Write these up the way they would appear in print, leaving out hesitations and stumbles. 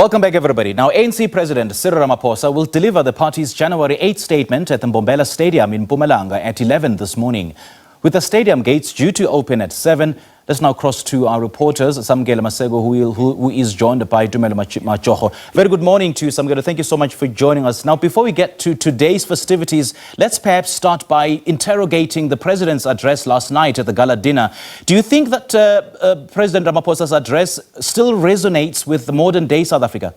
Welcome back, everybody. Now, ANC President Cyril Ramaphosa will deliver the party's January 8 statement at the Mbombela Stadium in Mpumalanga at 11 this morning. With the stadium gates due to open at 7, let's now cross to our reporters, Samkele Maseko, who is joined by Tumelo Machogo. Very good morning to you, Samkele. Thank you so much for joining us. Now, before we get to today's festivities, let's perhaps start by interrogating the president's address last night at the gala dinner. Do you think that President Ramaphosa's address still resonates with the modern-day South Africa?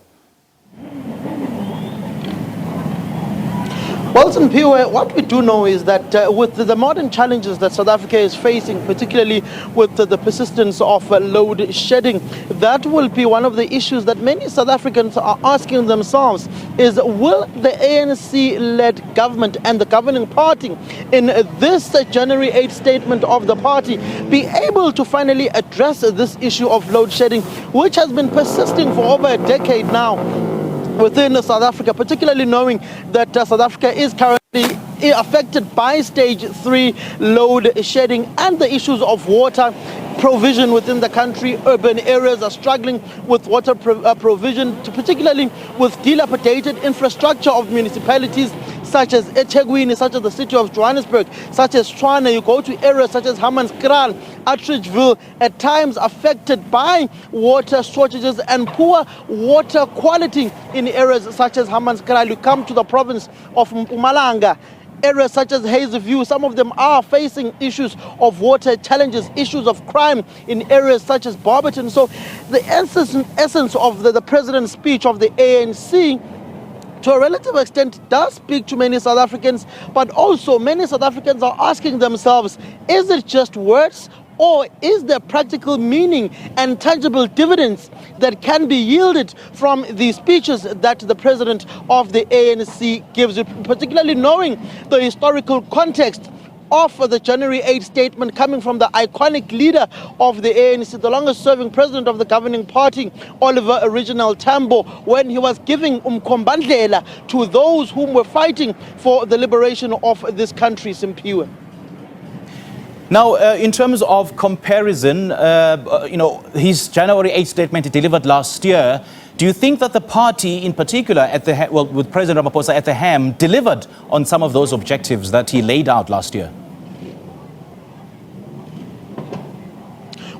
Well, Samkele, what we do know is that with the modern challenges that South Africa is facing, particularly with the persistence of load shedding, that will be one of the issues that many South Africans are asking themselves is, will the ANC-led government and the governing party in this January 8 statement of the party be able to finally address this issue of load shedding, which has been persisting for over a decade now within South Africa, particularly knowing that South Africa is currently affected by stage 3 load shedding and the issues of water provision within the country. Urban areas are struggling with water provision, particularly with dilapidated infrastructure of municipalities such as eThekwini, such as the city of Johannesburg, such as Tshwane. You go to areas such as Hammanskraal, Atteridgeville, at times affected by water shortages and poor water quality in areas such as Hammanskraal. You come to the province of Mpumalanga, areas such as Hazyview, some of them are facing issues of water challenges, issues of crime in areas such as Barberton. So the essence of the president's speech of the ANC, to a relative extent, does speak to many South Africans, but also many South Africans are asking themselves, is it just words, or is there practical meaning and tangible dividends that can be yielded from the speeches that the president of the ANC gives, particularly knowing the historical context of the January 8 statement coming from the iconic leader of the ANC, the longest-serving president of the governing party, Oliver Original Tambo, when he was giving Mbombela to those whom were fighting for the liberation of this country, Samkele. Now, in terms of comparison, his January 8 statement he delivered last year, do you think that the party in particular, with President Ramaphosa at the helm, delivered on some of those objectives that he laid out last year?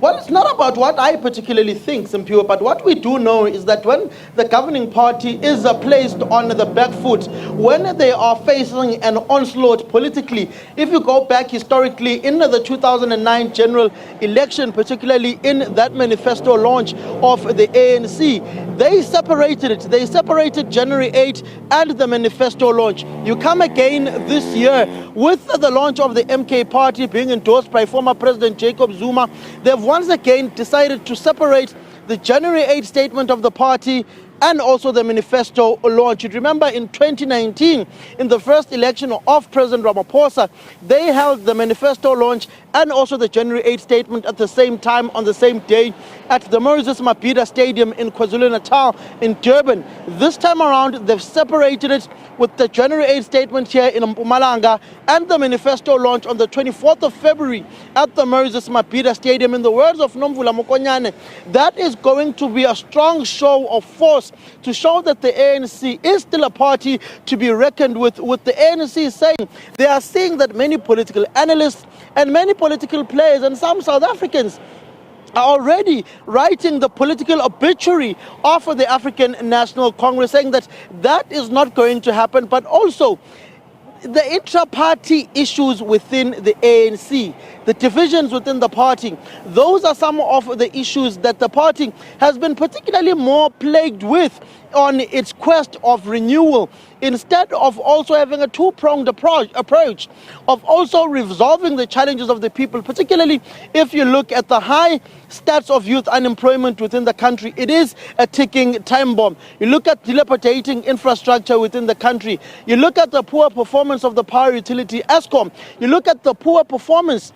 Well, it's not about what I particularly think, Samkele, but what we do know is that when the governing party is placed on the back foot, when they are facing an onslaught politically, if you go back historically in the 2009 general election, particularly in that manifesto launch of the ANC, they separated it. They separated January 8 and the manifesto launch. You come again this year with the launch of the MK party being endorsed by former President Jacob Zuma. They've once again decided to separate the January 8 statement of the party and also the manifesto launch. You remember in 2019, in the first election of President Ramaphosa, they held the manifesto launch and also the January 8 statement at the same time, on the same day, at the Mbombela Stadium in KwaZulu-Natal in Durban. This time around, they've separated it with the January 8 statement here in Mpumalanga and the manifesto launch on the 24th of February at the Mbombela Stadium. In the words of Mbombela Stadium, that is going to be a strong show of force to show that the ANC is still a party to be reckoned with the ANC saying they are seeing that many political analysts and many political players and some South Africans are already writing the political obituary of the African National Congress, saying that that is not going to happen, but also the intra-party issues within the ANC, the divisions within the party, those are some of the issues that the party has been particularly more plagued with on its quest of renewal, instead of also having a two-pronged approach of also resolving the challenges of the people, particularly if you look at the high stats of youth unemployment within the country. It is a ticking time bomb. You look at dilapidating infrastructure within the country. You look at the poor performance of the power utility Eskom. You look at the poor performance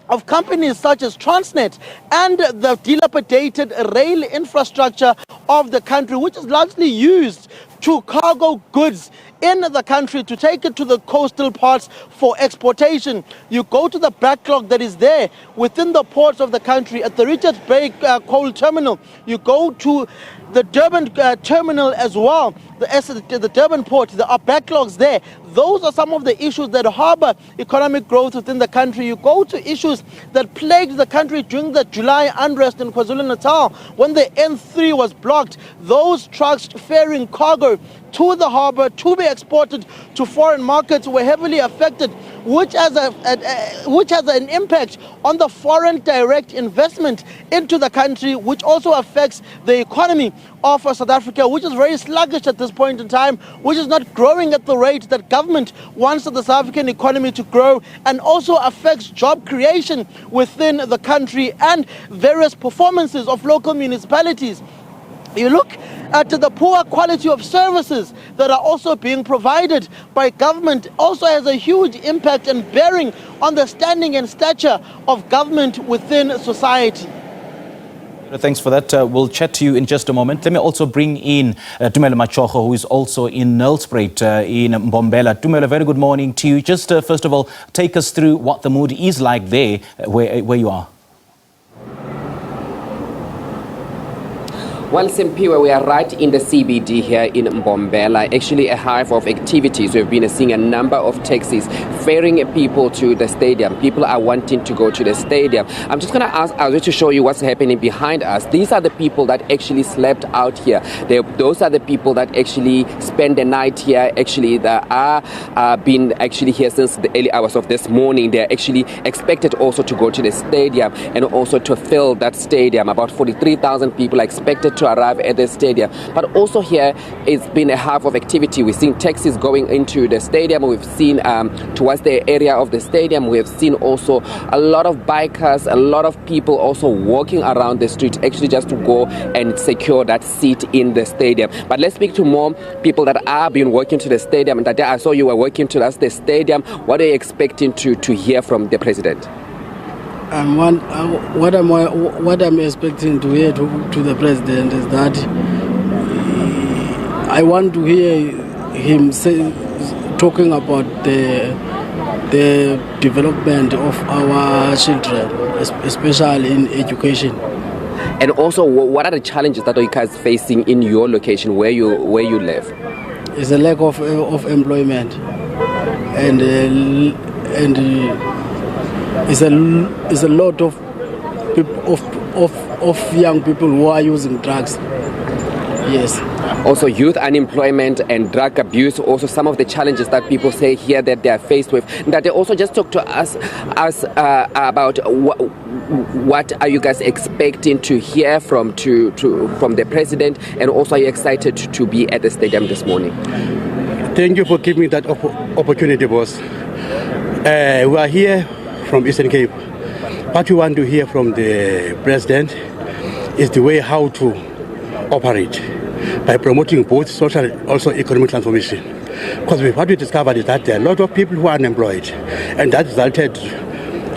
of companies such as Transnet and the dilapidated rail infrastructure of the country, which is largely used to cargo goods in the country to take it to the coastal parts for exportation. You go to the backlog that is there within the ports of the country at the Richards Bay coal terminal. You go to the Durban terminal as well, the Durban port, there are backlogs there. Those are some of the issues that harbor economic growth within the country. You go to issues that plagued the country during the July unrest in KwaZulu-Natal when the N3 was blocked. Those trucks ferrying cargo to the harbor to be exported to foreign markets were heavily affected, which has an impact on the foreign direct investment into the country, which also affects the economy of South Africa, which is very sluggish at this point in time, which is not growing at the rate that government wants the South African economy to grow, and also affects job creation within the country and various performances of local municipalities. You look at the poor quality of services that are also being provided by government, also has a huge impact and bearing on the standing and stature of government within society. Thanks for that. We'll chat to you in just a moment. Let me also bring in Tumelo Machogo, who is also in Nelspruit in Mbombela. Tumelo, very good morning to you. Just first of all, take us through what the mood is like there where you are. Well, Samkele, we are right in the CBD here in Mbombela. Actually, a hive of activities. We've been seeing a number of taxis ferrying people to the stadium. People are wanting to go to the stadium. I'm just going to ask Azwe to show you what's happening behind us. These are the people that actually slept out here. Those are the people that actually spend the night here. Actually, they are been actually here since the early hours of this morning. They're actually expected also to go to the stadium and also to fill that stadium. About 43,000 people are expected to arrive at the stadium. But also here, it's been a half of activity. We've seen taxis going into the stadium. We've seen towards the area of the stadium. We've seen also a lot of bikers, a lot of people also walking around the street, actually just to go and secure that seat in the stadium. But let's speak to more people that are been working to the stadium. And that I saw you were working to the stadium. What are you expecting to hear from the president? What I'm expecting to hear to the president is that I want to hear him talking about the development of our children, especially in education. And also, what are the challenges that you guys facing in your location where you live? It's a lack of employment, and it's a lot of young people who are using drugs. Yes. Also youth unemployment and drug abuse, also some of the challenges that people say here that they are faced with. That they also just talk to us about what are you guys expecting to hear from the president, and also are you excited to be at the stadium this morning? Thank you for giving me that opportunity, boss. We are here from Eastern Cape. What we want to hear from the president is the way how to operate by promoting both social and also economic transformation. Because what we discovered is that there are a lot of people who are unemployed, and that resulted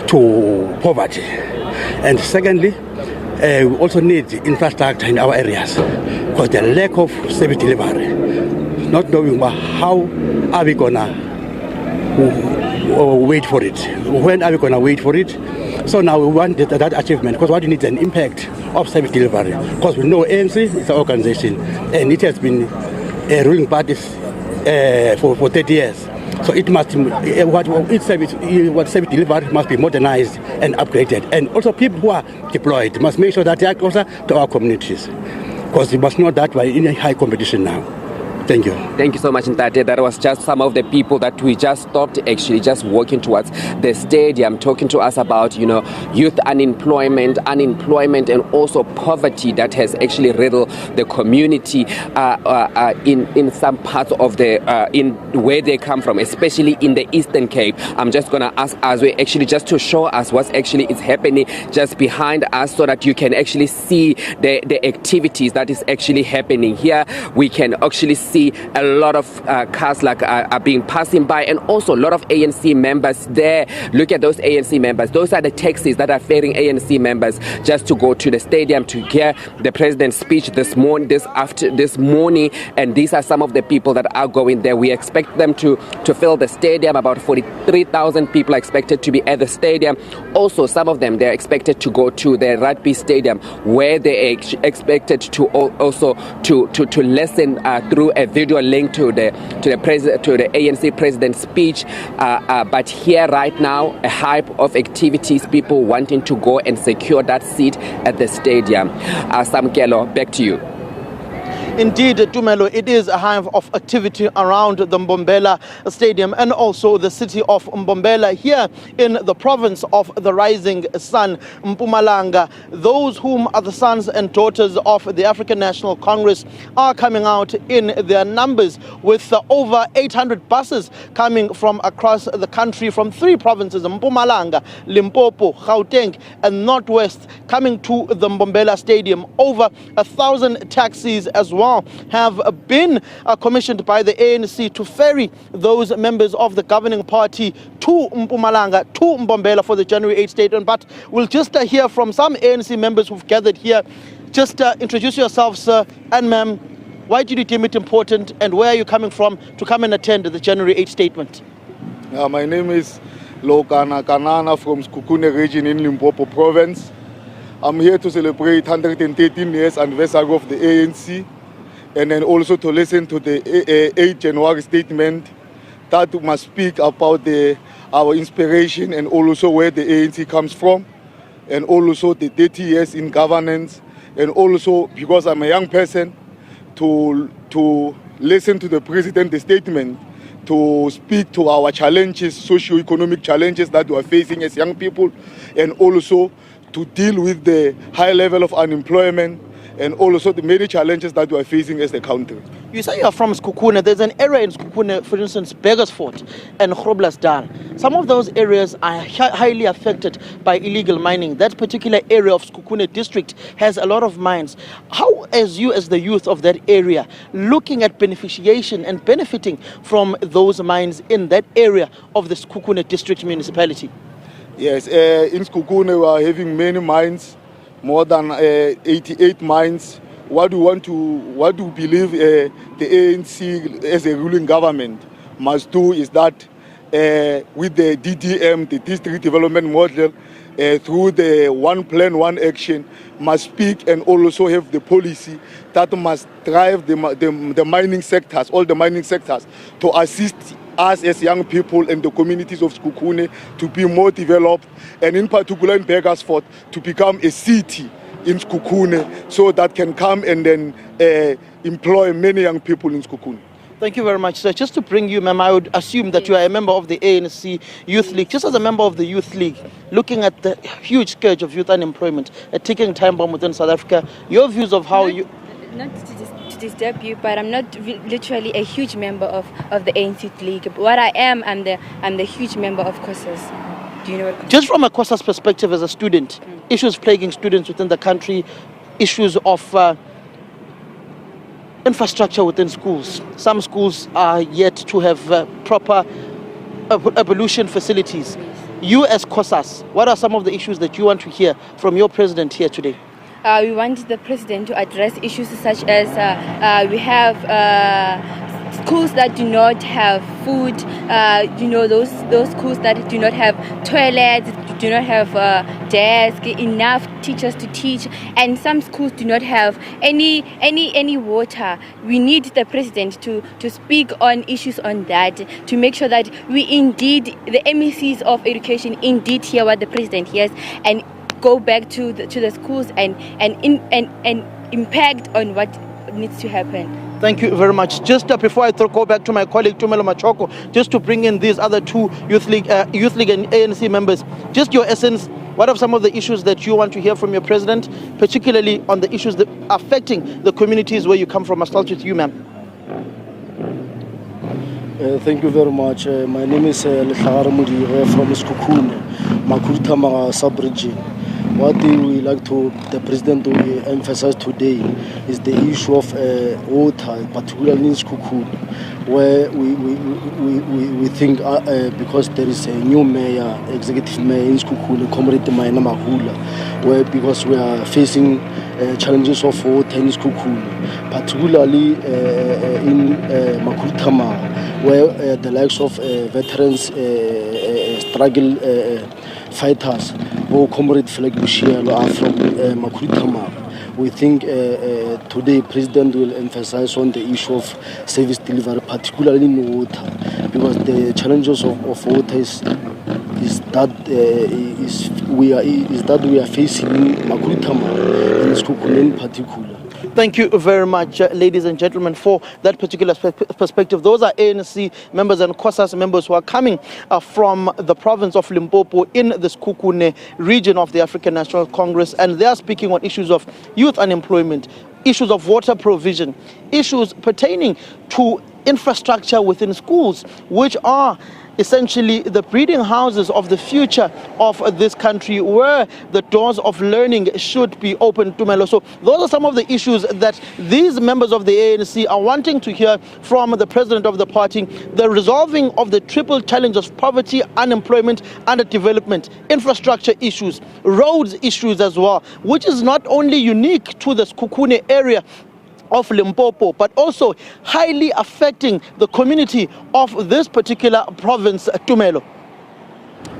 to poverty. And secondly, we also need infrastructure in our areas because the lack of service delivery, not knowing how are we gonna wait for it? When are we going to wait for it? So now we want that achievement, because what we need is an impact of service delivery. Because we know ANC is an organization and it has been a ruling party for 30 years. So it must, what service delivery must be modernized and upgraded. And also people who are deployed must make sure that they are closer to our communities. Because we must know that we're in a high competition now. Thank you. Thank you so much, Ntate. That was just some of the people that we just stopped actually just walking towards the stadium, talking to us about, youth unemployment, and also poverty that has actually riddled the community in some parts of in where they come from, especially in the Eastern Cape. I'm just going to ask Azwe actually just to show us what actually is happening just behind us so that you can actually see the activities that is actually happening here. We can actually see see a lot of cars are being passing by, and also a lot of ANC members there. Look at those ANC members. Those are the taxis that are ferrying ANC members just to go to the stadium to hear the president's speech this morning, and these are some of the people that are going there. We expect them to fill the stadium. About 43,000 people are expected to be at the stadium. Also, some of them, they're expected to go to the rugby stadium, where they are expected to also to listen through a video link to the ANC president's speech. But here right now, a hype of activities, people wanting to go and secure that seat at the stadium. Samkele, back to you. Indeed, Tumelo, it is a hive of activity around the Mbombela Stadium and also the city of Mbombela here in the province of the rising sun, Mpumalanga. Those whom are the sons and daughters of the African National Congress are coming out in their numbers, with over 800 buses coming from across the country from 3 provinces, Mpumalanga, Limpopo, Gauteng and Northwest, coming to the Mbombela Stadium. Over 1,000 taxis as well have been commissioned by the ANC to ferry those members of the governing party to Mpumalanga, to Mbombela for the January 8 statement. But we'll just hear from some ANC members who've gathered here. Just introduce yourself, sir and ma'am. Why did you deem it important, and where are you coming from to come and attend the January 8 statement? My name is Lokana Kanana from Sekhukhune region in Limpopo province. I'm here to celebrate 113 years anniversary of the ANC, and then also to listen to the 8 January statement that must speak about our inspiration and also where the ANC comes from, and also the 30 years in governance, and also because I'm a young person, to listen to the president's statement, to speak to our challenges, socio-economic challenges that we are facing as young people, and also to deal with the high level of unemployment and also the many challenges that we are facing as a country. You say you are from Sekhukhune. There's an area in Sekhukhune, for instance, Beggersfort and Groblersdal. Some of those areas are highly affected by illegal mining. That particular area of Sekhukhune district has a lot of mines. How, as you as the youth of that area, looking at beneficiation and benefiting from those mines in that area of the Sekhukhune district municipality? Yes, in Sekhukhune we are having many mines, more than 88 mines. What do we believe the ANC as a ruling government must do is that with the DDM, the district development model, through the one plan, one action, must speak and also have the policy that must drive the mining sectors, all the mining sectors, to assist us as young people and the communities of Sekhukhune to be more developed, and in particular in Beggersfort to become a city in Sekhukhune, so that can come and then employ many young people in Sekhukhune. Thank you very much, sir. Just to bring you, ma'am, I would assume that you are a member of the ANC Youth League. Just as a member of the Youth League, looking at the huge scourge of youth unemployment, a ticking time bomb within South Africa, your views of how you... Not to disturb you, but I'm not literally a huge member of the ANC League. What I am, I'm the huge member of COSAS. Do you know what? Just from a COSAS perspective as a student, issues plaguing students within the country, issues of infrastructure within schools. Some schools are yet to have proper ablution facilities. You as COSAS, what are some of the issues that you want to hear from your president here today? We want the president to address issues such as we have schools that do not have food, those schools that do not have toilets, do not have desks, enough teachers to teach, and some schools do not have any water. We need the president to speak on issues on that, to make sure that we indeed, the MECs of education, indeed hear what the president hears and go back to the schools and impact on what needs to happen. Thank you very much. Just before I go back to my colleague Tumelo Machogo, just to bring in these other 2 Youth League and ANC members, just your essence, what are some of the issues that you want to hear from your president, particularly on the issues that are affecting the communities where you come from? I'll start with you, ma'am. Thank you very much. My name is Lehlagare Modire from Sekhukhune, Makhutama sub-region. What we like the president to emphasize today is the issue of water, particularly in Sekhukhune, where we think because there is a new mayor, executive mayor in Sekhukhune, Comrade Tumelo Machogo, where because we are facing challenges of water in Sekhukhune, particularly in Makurutama, where the likes of veterans struggle fighters who Comrade Flag Bushielo are from Makurutama. We think today President will emphasize on the issue of service delivery, particularly in water, because the challenges of water is that we are facing in Makurutama and Sekhukhune in particular. Thank you very much, ladies and gentlemen, for that particular perspective. Those are ANC members and COSAS members who are coming from the province of Limpopo in the Sekhukhune region of the African National Congress, and they are speaking on issues of youth unemployment, issues of water provision, issues pertaining to infrastructure within schools, which are essentially the breeding houses of the future of this country, where the doors of learning should be open, Tumelo. So those are some of the issues that these members of the ANC are wanting to hear from the president of the party: the resolving of the triple challenge of poverty, unemployment, underdevelopment, infrastructure issues, roads issues as well, which is not only unique to the Sekhukhune area of Limpopo, but also highly affecting the community of this particular province, Tumelo.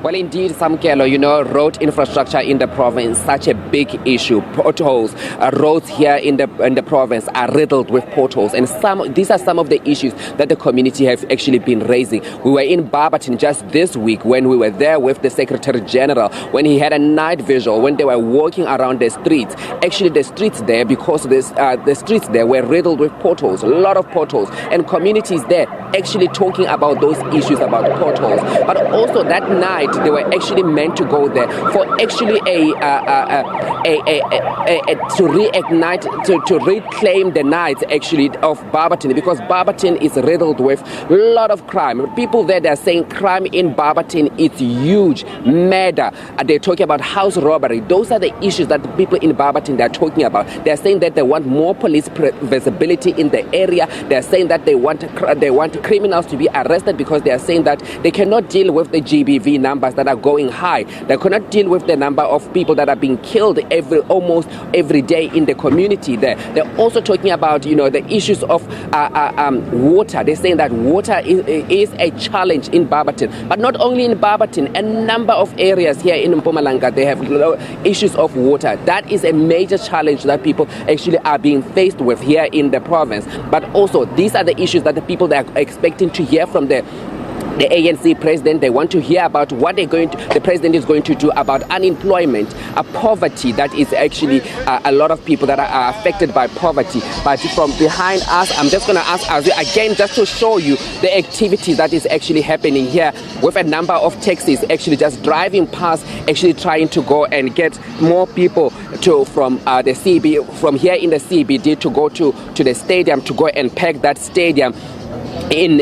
Well, indeed, Samkele, road infrastructure in the province, such a big issue. Potholes, roads here in the province are riddled with potholes, and these are some of the issues that the community have actually been raising. We were in Barberton just this week when we were there with the Secretary General, when he had a night visual, when they were walking around the streets. Actually, the streets there, because the streets there were riddled with potholes, a lot of potholes, and communities there actually talking about those issues about potholes. But also that night, they were actually meant to go there for actually to reignite, to reclaim the nights actually of Barberton, because Barberton is riddled with a lot of crime. People there, they're saying crime in Barberton is huge, murder. They're talking about house robbery. Those are the issues that the people in Barberton they're talking about. They're saying that they want more police visibility in the area. They're saying that they want criminals to be arrested, because they are saying that they cannot deal with the GBV numbers that are going high. They cannot deal with the number of people that are being killed almost every day in the community there. They're also talking about the issues of water. They're saying that water is a challenge in Barberton, but not only in Barberton, a number of areas here in Mpumalanga, they have issues of water. That is a major challenge that people actually are being faced with here in the province. But also, these are the issues that the people that are expecting to hear from the ANC president. They want to hear about what the president is going to do about unemployment, poverty. That is actually a lot of people that are affected by poverty. But from behind us, I'm just going to ask again just to show you the activity that is actually happening here, with a number of taxis actually just driving past, actually trying to go and get more people from here in the CBD to go to the stadium, to go and pack that stadium. In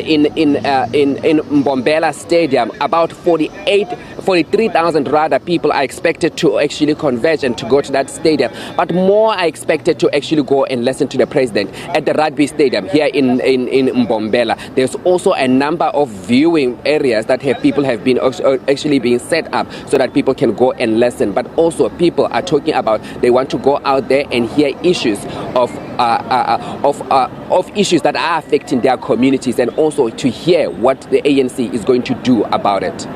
Mbombela Stadium, about 43,000 rather people are expected to actually converge and to go to that stadium, but more are expected to actually go and listen to the president at the rugby stadium here in Mbombela. There's also a number of viewing areas that people have been actually being set up so that people can go and listen. But also people are talking about they want to go out there and hear issues of issues that are affecting their communities, and also to hear what the ANC is going to do about it.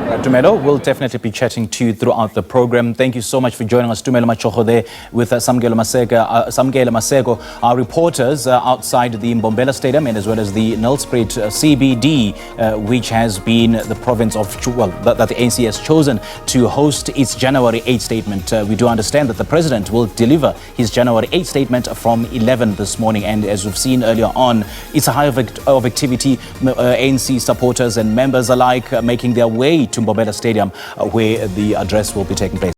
Tumelo, we'll definitely be chatting to you throughout the program. Thank you so much for joining us, Tumelo Machogo, there with Samkele Maseko, our reporters outside the Mbombela Stadium, and as well as the Nelspruit CBD, which has been the province of, that the ANC has chosen to host its January 8 statement. We do understand that the president will deliver his January 8 statement from 11 this morning, and as we've seen earlier on, it's a hive of activity. ANC supporters and members alike making their way to Mbombela Stadium, where the address will be taking place.